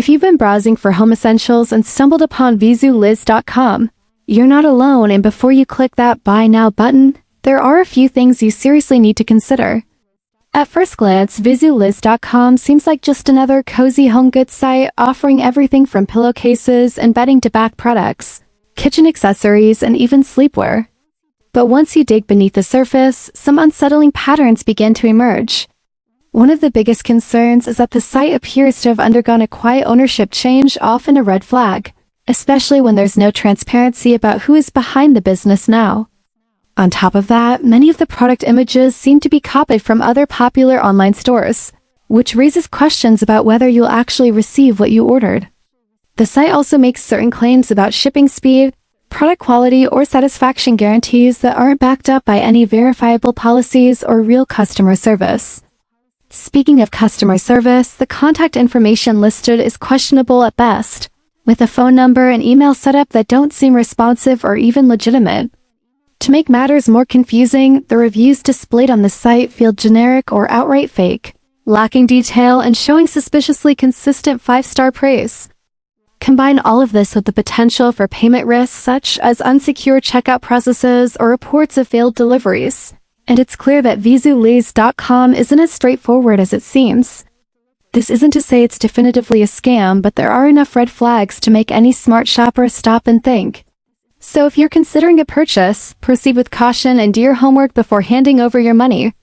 If you've been browsing for home essentials and stumbled upon visualiz.com, you're not alone, and before you click that Buy Now button, there are a few things you seriously need to consider. At first glance, visualiz.com seems like just another cozy home goods site offering everything from pillowcases and bedding to bath products, kitchen accessories, and even sleepwear. But once you dig beneath the surface, some unsettling patterns begin to emerge. One of the biggest concerns is that the site appears to have undergone a quiet ownership change, often a red flag, especially when there's no transparency about who is behind the business now. On top of that, many of the product images seem to be copied from other popular online stores, which raises questions about whether you'll actually receive what you ordered. The site also makes certain claims about shipping speed, product quality, or satisfaction guarantees that aren't backed up by any verifiable policies or real customer service. Speaking of customer service, the contact information listed is questionable at best, with a phone number and email setup that don't seem responsive or even legitimate. To make matters more confusing, the reviews displayed on the site feel generic or outright fake, lacking detail and showing suspiciously consistent 5-star praise. Combine all of this with the potential for payment risks such as unsecure checkout processes or reports of failed deliveries, and it's clear that visualiz.com isn't as straightforward as it seems. This isn't to say it's definitively a scam, but there are enough red flags to make any smart shopper stop and think. So if you're considering a purchase, proceed with caution and do your homework before handing over your money.